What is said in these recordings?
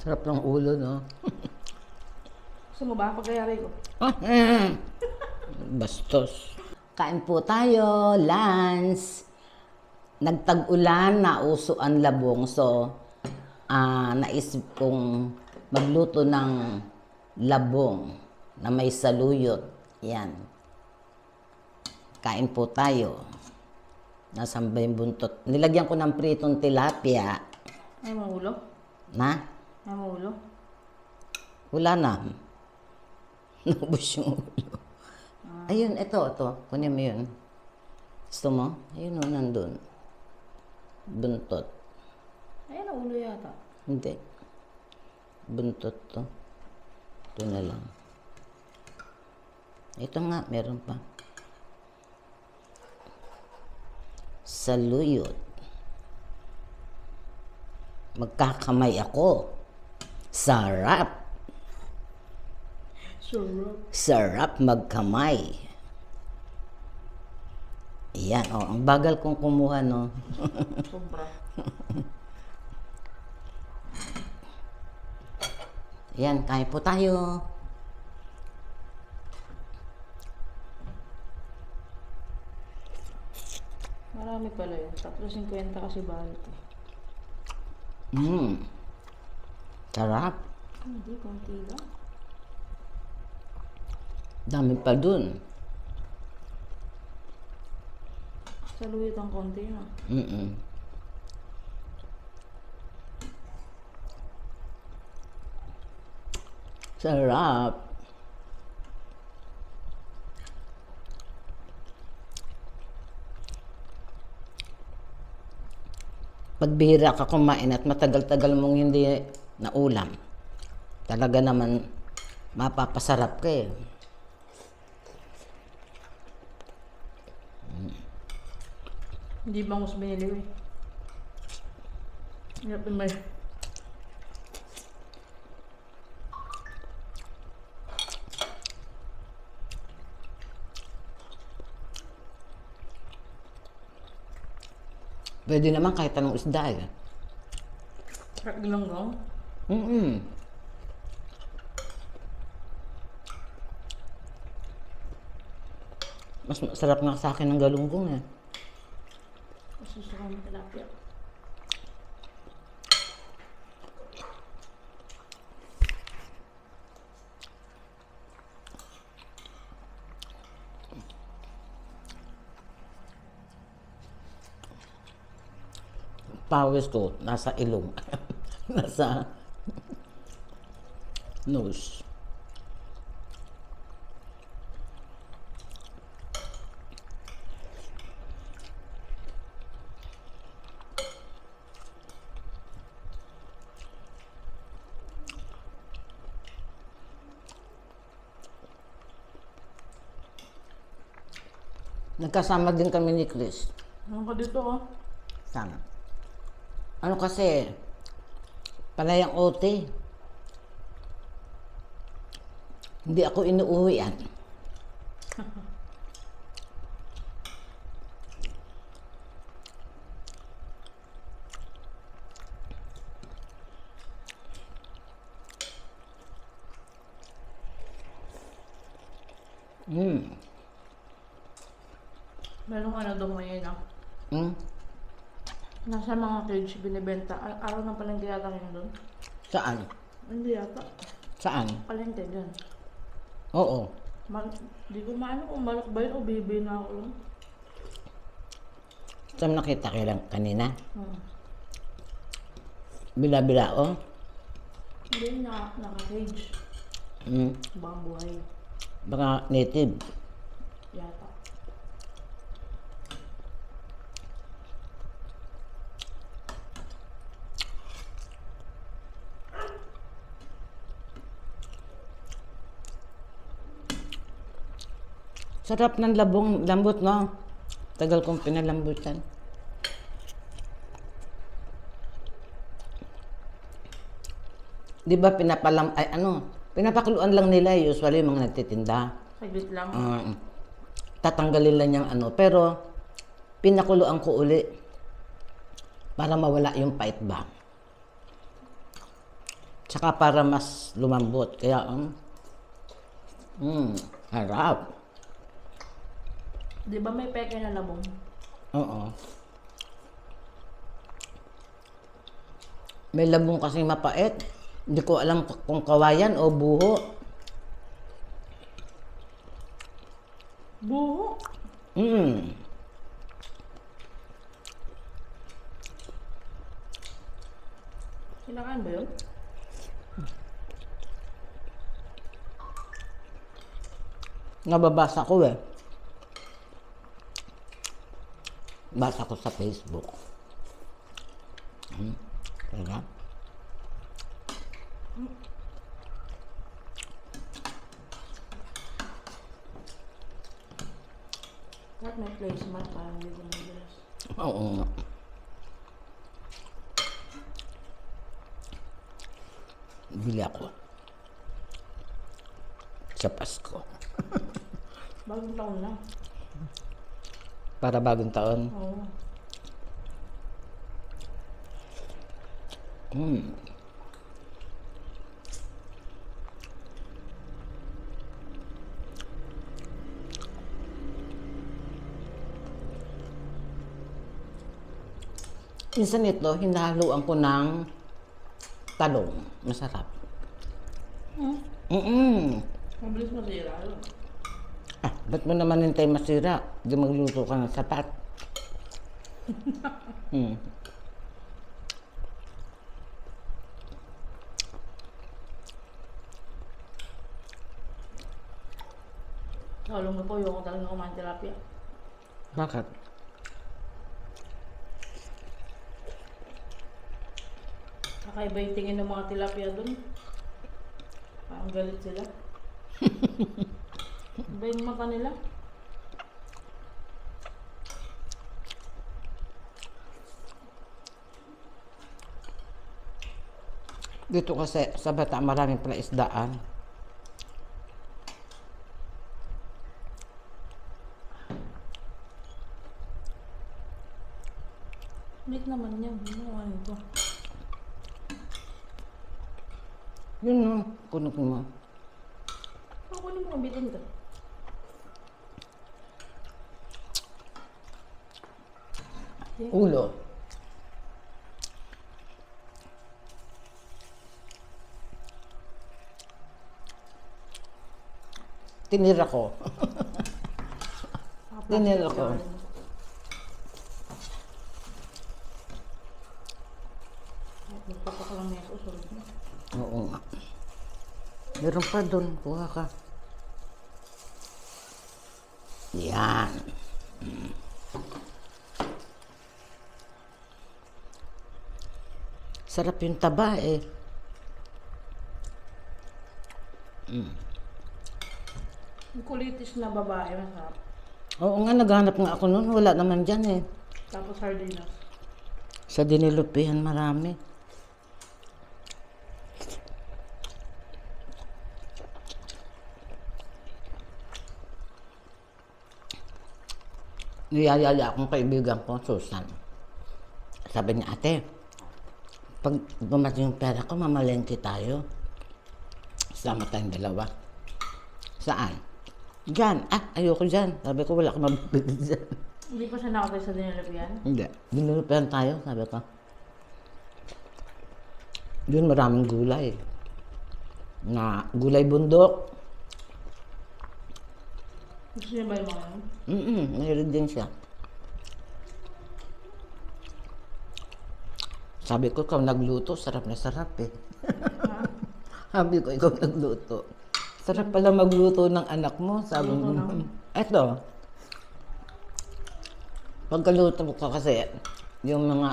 Sarap ng ulo, no? Gusto mo ba? Pagkayari ko. Bastos. Kain po tayo, Lance. Nagtag-ulan, nauso ang labong. So, naisip kong magluto ng labong na may saluyot. Yan. Kain po tayo. Nasaan ba yung buntot? Nilagyan ko ng pritong tilapia. Ay, mahulo? Na? Ay, mahulo? Wala na. Naubos yung ulo. Ayun, ito. Kunin mo yun. Gusto mo? Ayun o, nandun. Buntot. Ay, naulo yata. Hindi. Buntot to. Ito na lang. Ito nga, meron pa. Saluyot. Magkakamay ako. Sarap. Sarap. Sarap magkamay. Ayan, oh, ang bagal kong kumuha, no? Sobra. Ayan, kain po tayo. Marami pala yun. 3.50 kasi bawat eh. Sarap. Hindi, konti lang. Dami pa dun. Saluyot ang konti na. Sarap. Pagbihira ka kumain at matagal-tagal mong hindi naulam, talaga naman mapapasarap ka eh. Hindi bangus binili ko eh. Hirap yung may... Pwede naman kahit anong isda eh. Sarap bilanggang. Mas masarap nga sa akin ng galunggong eh. Masusuka ng tilapia. Pawis ko nasa ilong. Nasa nose. Nagkasama din kami ni Chris. Ano ka dito oh? Sana. Ano kasi, palayang OT. Hindi ako inuuwian. Meron ka na doon ngayon ah. Hmm? Nasa mga cage binibenta. Araw ng palengke yata kayo doon? Saan? Hindi yata. Saan? Palengke dyan. Oo. Di ko maano kung balak ba yun o bibi na ako lang. Saan nakita kayo lang kanina? Hmm. Bila-bila, oh. Hindi naka-cage. Baka buhay. Baka native. Yata. Sarap ng labong, lambot, no? Tagal kong pinalambutan. Di ba pinapakuluan lang nila usually yung mga nagtitinda. Saglit lang. Tatanggalin lang yung pero pinakuluan ko uli para mawala yung pait ba. Tsaka para mas lumambot. Kaya, harap. Di ba may peke na labong? Oo. May labong kasi mapait. Hindi ko alam kung kawayan o buho. Buho. Mm. Kinakain ba yun? Nababasa ko eh. Basa ko sa Facebook. Kaya? Kahit may placement, parang hindi ko madalas. Oo nga. Bili ako. Sa Pasko. Bagong taon na. Para bagong taon. Oo. Minsan ito, hinahaluan ko ng talong. Masarap. Mabilis masira yun. Ah, ba't mo naman hintay masira? Di magluto ka ng sapat. Alam mo po, yung ko talaga kumain tilapia. Bakit? Kakaiba yung tingin ng mga tilapia dun. Parang galit sila. Iba yung mata nila. Dito kasi sa Bata maraming pala isdaan. Lit naman yan. Ano ano ito? Yun no, kunin mo. Ako ni mo bitin ka. Ulo. Tinira ko. Tinira ko. Magpapakulang na yung usulog mo. Oo nga. Meron pa doon. Kuha ka. Yan. Sarap yung taba eh. Yung kulitis na babae, masarap. Oo nga, naghanap nga ako noon. Wala naman dyan eh. Tapos sardinas. Sa dinilupihan marami. Niyayaya akong kaibigan ko, Susan. Sabi niya, ate, pag dumating yung pera ko, mamalengke tayo. Sama tayong dalawa. Saan? Diyan. Ah, ayoko dyan. Sabi ko, wala ka mabibili dyan. Hindi pa siya nakatay sa dinilapian. Hindi. Dinilupihan tayo, sabi ko. Doon maraming gulay. Na gulay bundok. Gusto niya ba yung mga yun? Mayroon din siya. Sabi ko, ikaw nagluto, sarap na sarap eh. Sabi ko, ikaw nagluto. Sarap pala magluto ng anak mo. Sabi mo, eto. Pagkaluto ko kasi, yung mga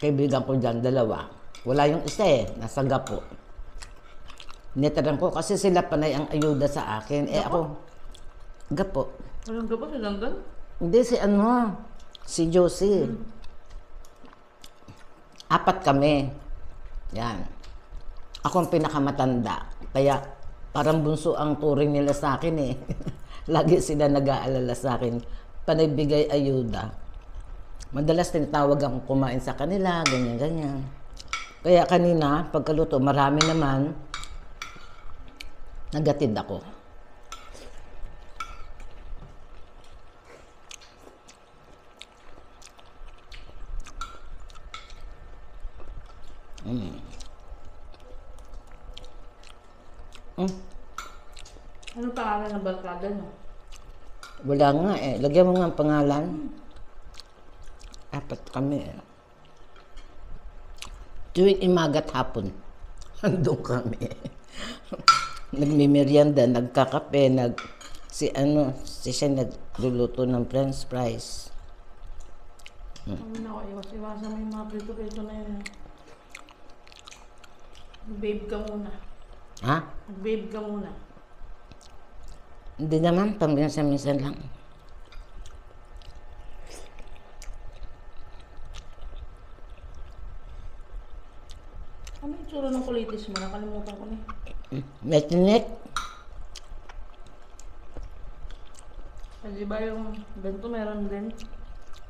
kaibigan ko dyan, dalawa. Wala yung isa eh, nasa Gapo. Nitaran ko kasi sila panay ang ayuda sa akin. Eh ako, Gapo. Walang ka ba sa London? Hindi, si Josie. Apat kami. Yan. Ako ang pinakamatanda. Kaya parang bunso ang turing nila sa akin eh. Lagi sila nag-aalala sa akin. Panay ayuda. Madalas tinatawag akong kumain sa kanila, ganyan-ganyan. Kaya kanina, pagkaluto, marami naman, nagatid ako. Ano pangalan ng barkada no? Wala nga eh. Lagyan mo nga ang pangalan. Apat kami eh. Tuwing imaga't hapon, andun kami. Nagmimerienda, nagkakape, si siya nagluluto ng french fries. Kami na ako, iwas-iwasan mo yung mga prito-prito na yun. Babe ka muna. Ha? Babe ka muna. Hindi naman, paminsan-minsan lang. Ano yung tsura ng kulitis mo? Nakalimutan ko na eh. May tinik. Kasi ba yung ganito meron din?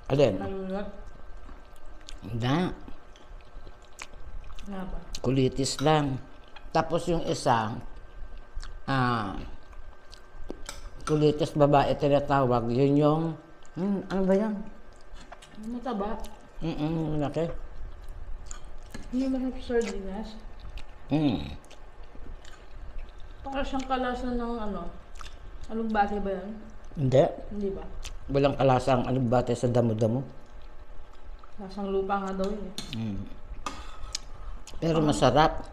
Alin? Nalulot? Hindi. Nga ba? Kulitis lang. Tapos yung isa, kulitis babae tinatawag. Yun yung, ano ba yan? Mataba. Malaki. Hindi ba na sardinas? Para siyang kalasan ng ano? Alugbate ba yan? Hindi. Hindi ba? Walang kalasang alugbate sa damo-damo. Lasang lupa nga daw yun eh. Pero masarap.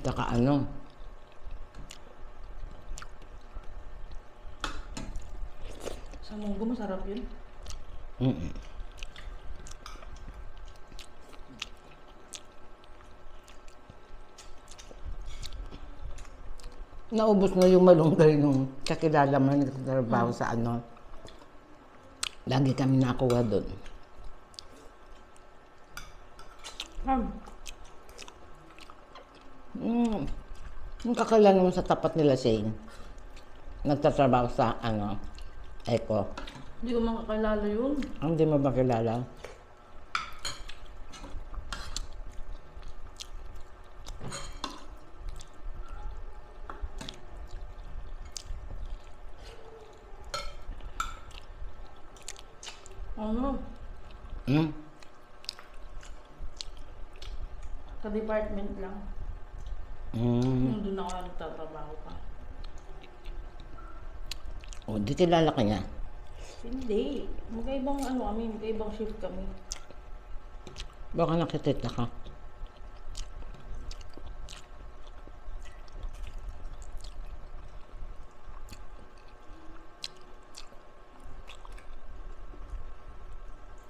Saka ano, Sa munggo masarap yun. naubos na yung malunggay nung kakilala mo nagtatrabaho sa ano. Lagi kami nakuha doon. Yung kakilala mo sa tapat nila Shane, nagtatrabaho sa ano, Eco. Hindi ko makakilala yun. Hindi mo ba kilala? Ano? Hmm? Sa department lang. Yung doon ako nagtatrabaho pa. O, di kilala ka niya. Hindi. Magkaibang ano kami, magkaibang shift kami. Baka nakitita ka.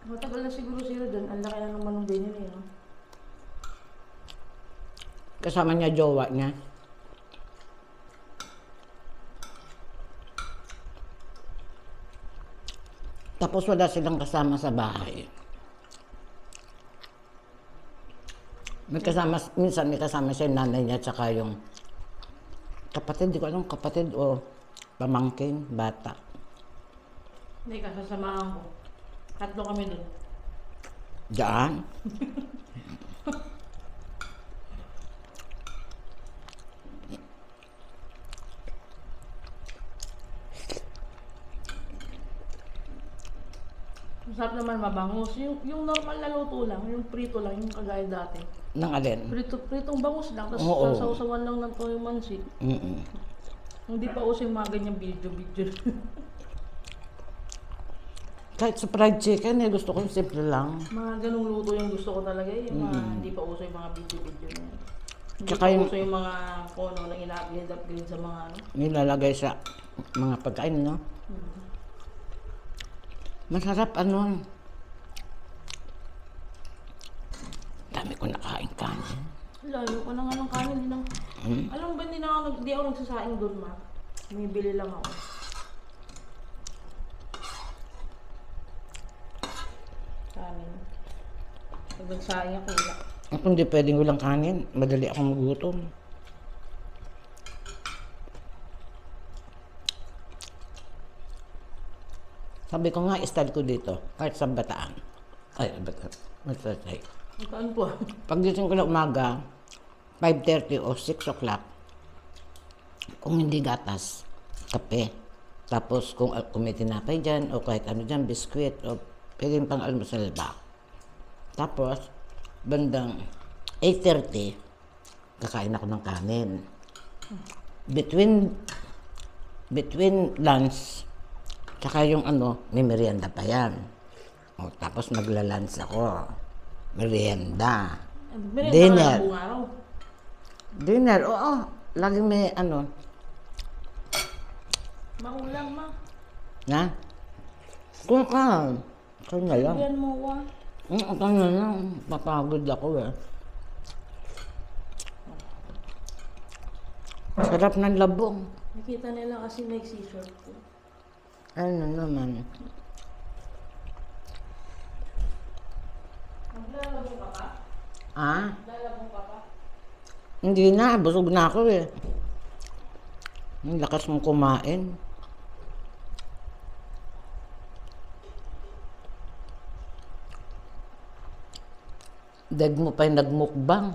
Matagal na siguro sila doon. Ang laki na naman ng binili, no? Kasama niya jowa niya. Tapos wala silang kasama sa bahay. May kasama, minsan may kasama siya yung nanay niya tsaka yung kapatid, di ko alam kapatid o pamangkin, bata. Hindi, kasasamahan ko. Tatlo kami doon. Diyan? Masarap naman mabangus. Yung normal na luto lang, yung prito lang, yung kagaya dati. Nang alin? Pritong bangus lang, tapos Oo. sausawan lang ng toyo mansi. Hindi pa uso yung mga ganyang video-video. Kahit sa fried chicken, gusto ko yung simple lang. Mga ganong luto yung gusto ko talaga eh. Yung mga, hindi pa uso yung mga video-video na yan. Hindi Tsaka pa yung- uso yung mga kono na ina-upgrade sa mga ano. Nilalagay sa mga pagkain, no? Masarap, ano? Dami ko nakain kanin. Layo ko na nga ng kanin. Alam mo ba, hindi ako nagsasaing doon, ma. Bumibili lang ako. Kanin. Pag nagsaing ako, wala. Ako hindi pwedeng walang kanin. Madali akong magutom. Sabi ko nga, style ko dito. Kahit sa Bataan. Ay, Thursday. Saan po? Paggising ko na umaga, 5:30 o 6 o'clock, kung hindi gatas, kape. Tapos kung may tinapay dyan, o kahit ano dyan, biskwit, o pwedeng pang almusal ba. Tapos, bandang 8:30, kakain ako ng kanin. Between lunch, tsaka yung ano, may merienda pa yan. O, tapos magla-lunch ako. Merienda. Dinner. Buong araw. Dinner, oo. Laging may ano. Maulang ma. Na? Kung ka. Kaya na lang. Yan mo wa. Kaya na lang. Papagod ako eh. Sarap ng labong. Nakita nila kasi may seashore po. Ano naman. Maglalabong ka pa? Ah? Lalabong ka pa? Hindi na. Busog na ako eh. Ang lakas mong kumain. Dag mo pa yung nagmukbang.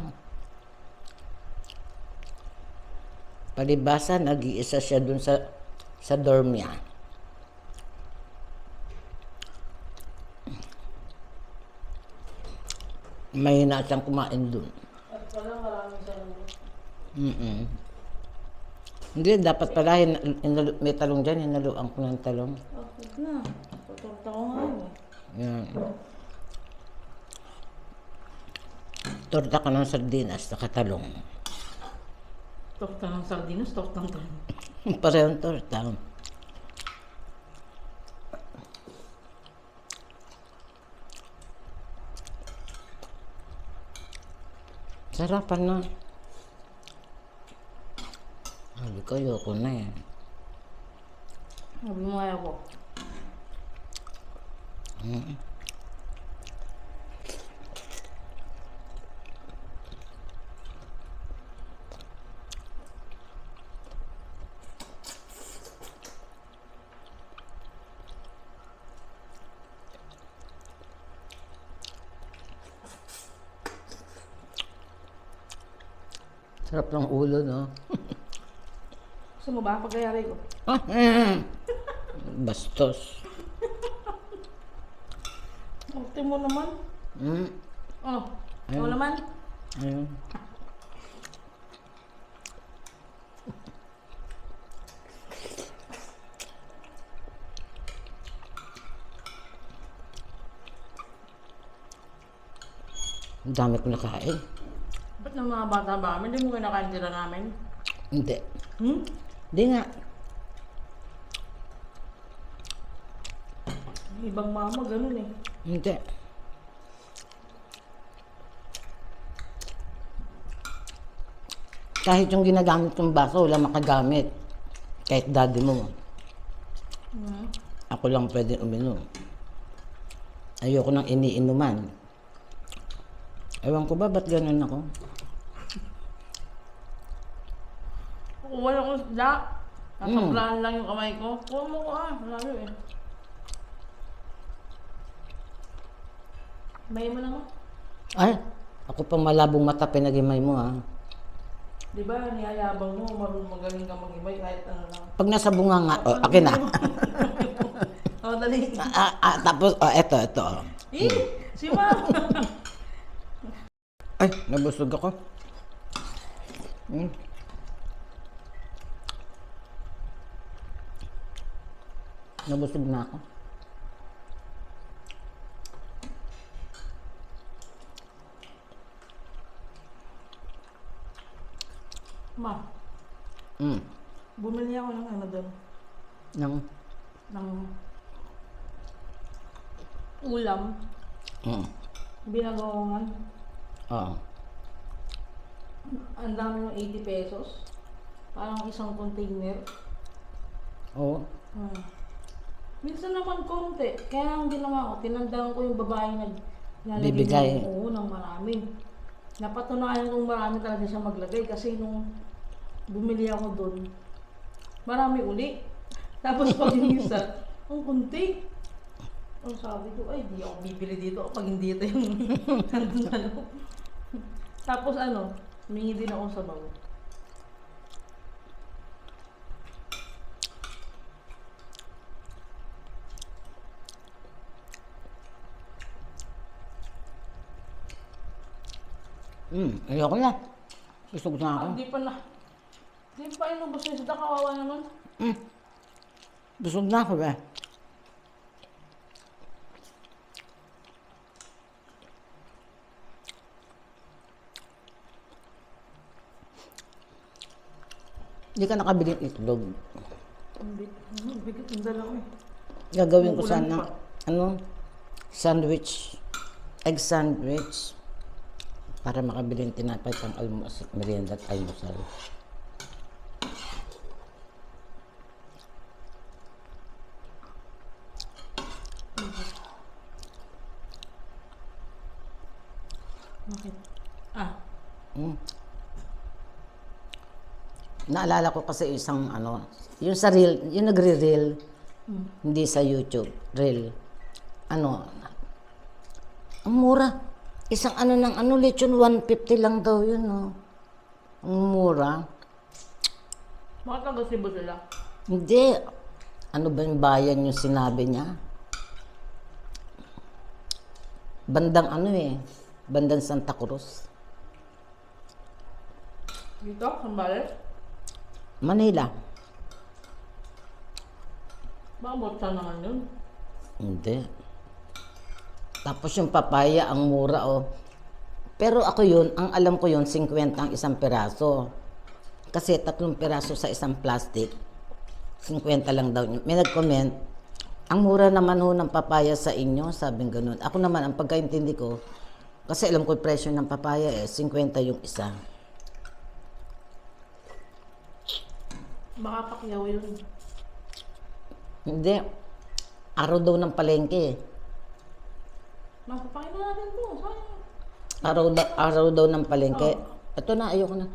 Palibasa, nag-iisa siya dun sa dorm niya. Mahina siyang kumain dun. At pala maraming sarili. Hindi, dapat pala, may talong dyan, hinaluan ko ng talong. Okay na. Tutorta ko nga eh. Yan. Torta ka ng sardinas, saka talong. Torta ng sardinas, torta ng talong. Parehong torta. Sarapan na. Sabi ko, ayoko na eh. Sabi mo ayaw ko. Sarap ng ulo, no? Gusto mo ba? Pagkayari ko. Bastos. Ate mo naman. Mm. Oh, Ayun. ikaw naman. Ayun. Ang dami ko nakain. Ba't ng mga bata ba? Hindi mo kinakain tira namin? Hindi. Hmm? Hindi nga. Ibang mama, ganun eh. Hindi. Kahit yung ginagamit kong baso, wala makagamit. Kahit daddy mo. Hmm. Ako lang pwede uminom. Ayoko nang iniinuman. Ewan ko ba, ba't ganun ako? Kukuha lang ko isda. Nasablaan lang yung kamay ko. Kuha mo ko lalo eh. May mo naman. Ay, ako pang malabong mata, pinagimay mo ha. Di ba, niyayabang mo, magaling ka mag-ibay kahit ano lang. Pag nasa bunga nga, akin na. Oh, dali. Tapos, eto. Si Mama. Ay, nabusog ako. Nabusog na ako. Ma, Mm. bumili ako ng ano doon. Nang, Ng ulam. Binagoongan. oo. Ang dami ng 80 pesos. Parang isang container. Oo. Minsan naman konti. Kaya ang ginawa ko, tinandaan ko yung babae Bibigay. ng marami. Napatunayan kong marami talaga siya maglagay kasi nung bumili ako doon, marami uli. Tapos pag yung isa, ang kunti. Ang sabi ko, ay, di ako bibili dito pag hindi ito yung nandun sa loob. Tapos ano, humingi din ako sa bago. Ayoko na. Busog na ako. Hindi pa na. Hindi pa inubos yung sida, kawawa naman. Busog na ako ba? Hindi ka nakabili ng itlog. Bigat yung dala ko eh. Gagawin ko Uulan sana, pa. sandwich. Egg sandwich. Para makabili ng tinapay pang merienda at almusal. Bakit? Ah, Naalala ko kasi isang yung sa reel, yung nagre-reel, hindi sa YouTube, reel. Ang mura. Isang lechon 150 lang daw yun, no. Ang mura. bakit taga-Cebu sila? Hindi. Ano ba yung bayan yung sinabi niya? Bandang bandang Santa Cruz. Dito, Sambales? Manila. Baka botsa naman yun. Hindi. Tapos yung papaya, ang mura, oh. Pero ako yun, ang alam ko yun, 50 ang isang piraso. Kasi 3 piraso sa isang plastic. 50 lang daw. May nag-comment, ang mura naman ho ng papaya sa inyo, sabing ganun. Ako naman, ang pagkaintindi ko, kasi alam ko yung presyo ng papaya 50 yung isa. Baka pakyaw yun. Hindi. Araw daw ng palengke. Mapapakin na natin to. Sayang. Araw daw ng palengke. Ito na, ayoko na.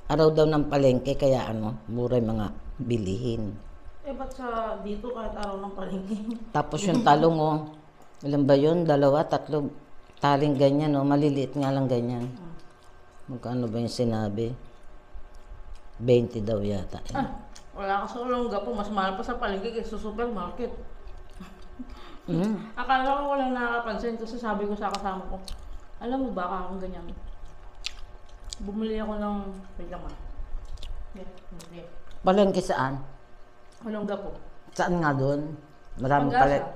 Araw daw ng palengke, kaya mura yung mga bilihin. Eh, ba't sa dito kahit araw ng palengke? Tapos yung talong, ilan ba yun? 2, 3 taling ganyan, maliliit nga lang ganyan. Magkano ba yung sinabi? 20 daw yata. Wala ka sa Olongga po. Mas mahal pa sa palengke kaysa sa supermarket. Akala ko walang nakakapansin kasi sabi ko sa kasama ko, alam mo ba akong ganyan? Bumili ako ng paglaman. Hindi. Palengke saan? Olongga po. Saan nga doon? Maraming Pag-asa. palengke.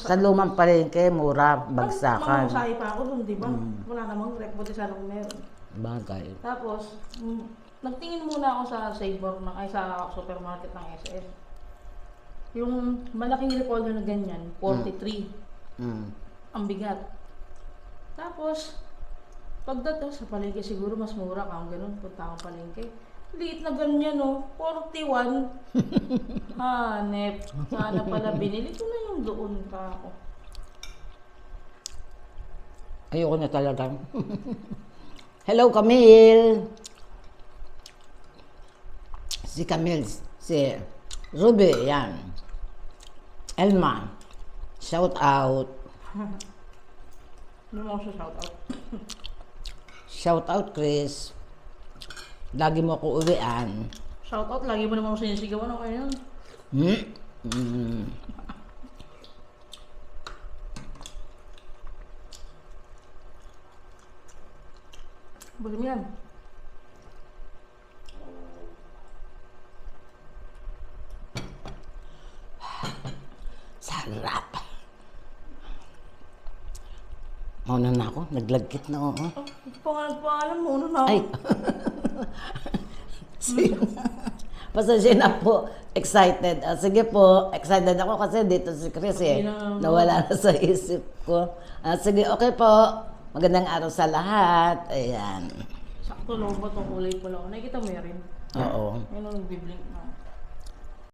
Sa lumang palengke, mura, bagsakan. Mamusahe pa ako doon, di ba? Wala namang rep, buti sana kung meron. Bagay. Tapos, nagtingin muna ako sa sa supermarket ng SS. Yung malaking repolyo na ganyan, 43. Ang bigat. Tapos, pagdating sa palengke, siguro mas mura ka, ganun, punta akong palengke. Liit na ganyan, 41. Hanep. Sana pala binili ko na yung doon pa ako. Ayoko na talaga. Hello, Camille! Si Camille, si Ruby, yan. Elma, shout out. Ano mo ako sa shoutout? Shout out, Chris. Lagi mo ako uwian. Shoutout, lagi mo naman ako sinisigawan, okay yun? Bulim yan. Sarap. Mauna na ako, naglagkit na ako. Pangalan mo, ano na ako? Ay. Pasensya na po. Excited. Sige po, excited ako kasi dito si Chris nawala na sa isip ko. Sige, okay po. Magandang araw sa lahat. Ayan. Sakto lang ba itong kulay pula ko? Nakikita mo yan rin? Oo. Ayun ang nagbiblink na.